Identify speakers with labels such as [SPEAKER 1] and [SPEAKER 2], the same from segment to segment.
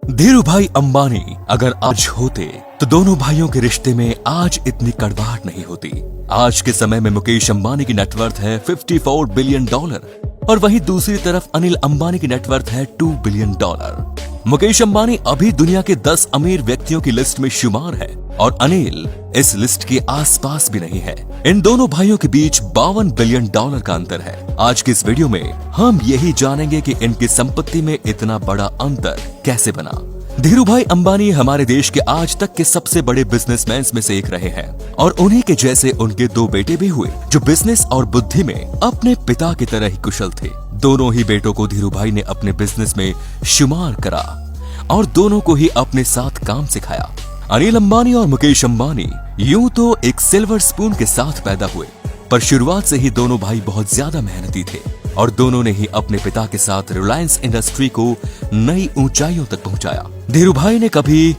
[SPEAKER 1] धीरू भाई अंबानी अगर आज होते तो दोनों भाइयों के रिश्ते में आज इतनी कड़वाहट नहीं होती। आज के समय में मुकेश अंबानी की नेटवर्थ है $54 बिलियन और वहीं दूसरी तरफ अनिल अंबानी की नेटवर्थ है $2 बिलियन। मुकेश अंबानी अभी दुनिया के 10 अमीर व्यक्तियों की लिस्ट में शुमार है और अनिल इस लिस्ट के आसपास भी नहीं है। इन दोनों भाइयों के बीच $52 बिलियन का अंतर है। आज की इस वीडियो में हम यही जानेंगे कि इनकी संपत्ति में इतना बड़ा अंतर कैसे बना। धीरू भाई अंबानी हमारे देश के आज तक के सबसे बड़े बिजनेसमैन में से एक रहे हैं और उन्हीं के जैसे उनके 2 बेटे भी हुए जो बिजनेस और बुद्धि में अपने पिता की तरह ही कुशल थे। दोनों ही बेटों को धीरू भाई ने अपने बिजनेस में शुमार करा और दोनों को ही अपने साथ काम सिखाया। अनिल अंबानी और मुकेश अंबानी यूं तो एक सिल्वर स्पून के साथ पैदा हुए, पर शुरुआत से ही दोनों भाई बहुत ज्यादा मेहनती थे और दोनों ने ही अपने पिता के साथ रिलायंस इंडस्ट्री को नई ऊंचाइयों तक पहुंचाया। धीरू भाई ने कभी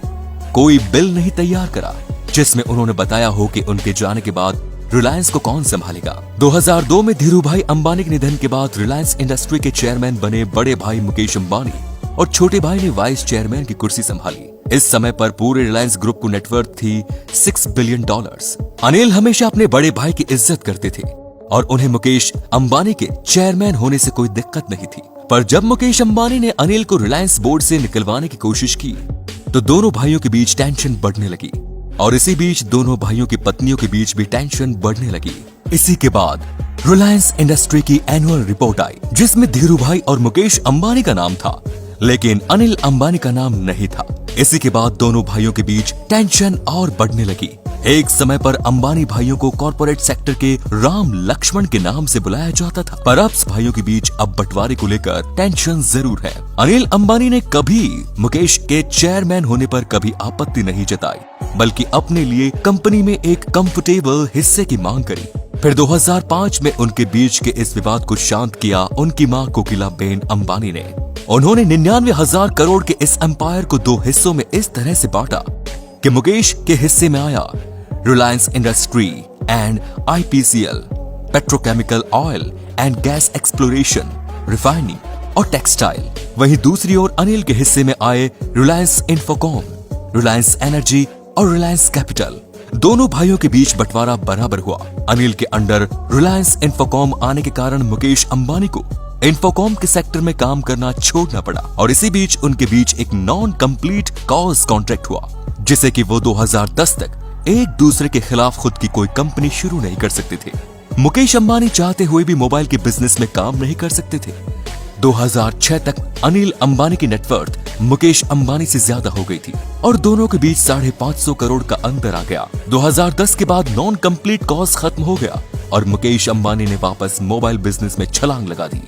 [SPEAKER 1] कोई बिल नहीं तैयार करा जिसमें उन्होंने बताया हो कि उनके जाने के बाद रिलायंस को कौन संभालेगा। 2002 में धीरू भाई अंबानी के निधन के बाद रिलायंस इंडस्ट्री के चेयरमैन बने बड़े भाई मुकेश अंबानी और छोटे भाई ने वाइस चेयरमैन की कुर्सी संभाली। इस समय पर पूरे रिलायंस ग्रुप को नेटवर्थ थी $6 बिलियन। अनिल हमेशा अपने बड़े भाई की इज्जत करते थे और उन्हें मुकेश अंबानी के चेयरमैन होने से कोई दिक्कत नहीं थी। पर जब मुकेश अंबानी ने अनिल को रिलायंस बोर्ड से निकलवाने की कोशिश की तो दोनों भाइयों के बीच टेंशन बढ़ने लगी और इसी बीच दोनों भाइयों की पत्नियों के बीच भी टेंशन बढ़ने लगी। इसी के बाद रिलायंस इंडस्ट्री की एनुअल रिपोर्ट आई जिसमें धीरू भाई और मुकेश अंबानी का नाम था लेकिन अनिल अंबानी का नाम नहीं था। इसी के बाद दोनों भाइयों के बीच टेंशन और बढ़ने लगी। एक समय पर अंबानी भाइयों को कॉर्पोरेट सेक्टर के राम लक्ष्मण के नाम से बुलाया जाता था, पर अब भाइयों के बीच अब बंटवारे को लेकर टेंशन जरूर है। अनिल अंबानी ने कभी मुकेश के चेयरमैन होने पर कभी आपत्ति नहीं जताई, बल्कि अपने लिए कंपनी में एक कंफर्टेबल हिस्से की मांग करी। फिर 2005 में उनके बीच के इस विवाद को शांत किया उनकी मां कोकिलाबेन अंबानी ने। उन्होंने 99,000 करोड़ के इस एम्पायर को 2 हिस्सों में इस तरह से बांटा कि मुकेश के हिस्से में आया Reliance industry and IPCL, petrochemical oil and gas exploration, refining और टेक्सटाइल। वहीं दूसरी ओर अनिल के हिस्से में आए रिलायंस इंफोकॉम, रिलायंस एनर्जी और रिलायंस कैपिटल। दोनों भाइयों के बीच बंटवारा बराबर हुआ। अनिल के अंडर रिलायंस इंफोकॉम आने के कारण मुकेश अंबानी को इंफोकॉम के सेक्टर में काम करना छोड़ना पड़ा और इसी बीच उनके बीच एक नॉन कंप्लीट कॉज कॉन्ट्रैक्ट हुआ जिसे कि वो 2010 तक एक दूसरे के खिलाफ खुद की कोई कंपनी शुरू नहीं कर सकते थे। मुकेश अंबानी चाहते हुए भी मोबाइल के बिजनेस में काम नहीं कर सकते थे। 2006 तक अनिल अंबानी की नेटवर्थ मुकेश अंबानी से ज्यादा हो गई थी और दोनों के बीच 550 करोड़ का अंतर आ गया। 2010 के बाद नॉन कंप्लीट कॉज खत्म हो गया और मुकेश अंबानी ने वापस मोबाइल बिजनेस में छलांग लगा दी।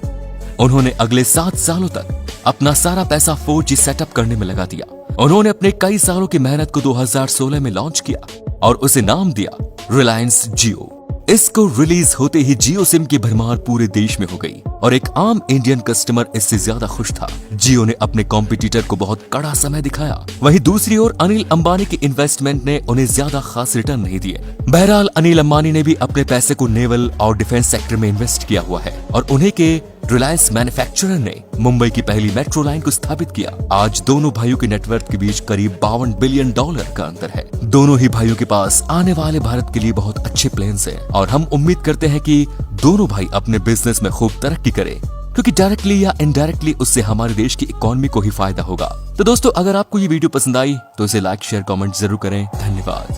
[SPEAKER 1] उन्होंने अगले 7 सालों तक अपना सारा पैसा 4G सेटअप करने में लगा दिया। उन्होंने अपने कई सालों की मेहनत को 2016 में लॉन्च किया और उसे नाम दिया रिलायंस जियो। इसको रिलीज होते ही जियो सिम की भरमार पूरे देश में हो गई और एक आम इंडियन कस्टमर इससे ज्यादा खुश था। जियो ने अपने कॉम्पिटिटर को बहुत कड़ा समय दिखाया। वहीं दूसरी ओर अनिल अंबानी की इन्वेस्टमेंट ने उन्हें ज्यादा खास रिटर्न नहीं दिए। बहरहाल अनिल अंबानी ने भी अपने पैसे को नेवल और डिफेंस सेक्टर में इन्वेस्ट किया हुआ है और उन्हीं के रिलायंस मैन्युफैक्चरर ने मुंबई की पहली मेट्रो लाइन को स्थापित किया। आज दोनों भाइयों के नेटवर्थ के बीच करीब $52 बिलियन का अंतर है। दोनों ही भाइयों के पास आने वाले भारत के लिए बहुत अच्छे प्लान्स हैं और हम उम्मीद करते हैं कि दोनों भाई अपने बिजनेस में खूब तरक्की करें क्योंकि डायरेक्टली या इनडायरेक्टली उससे हमारे देश की इकोनॉमी को ही फायदा होगा। तो दोस्तों, अगर आपको ये वीडियो पसंद आई तो इसे लाइक शेयर कमेंट जरूर करें। धन्यवाद।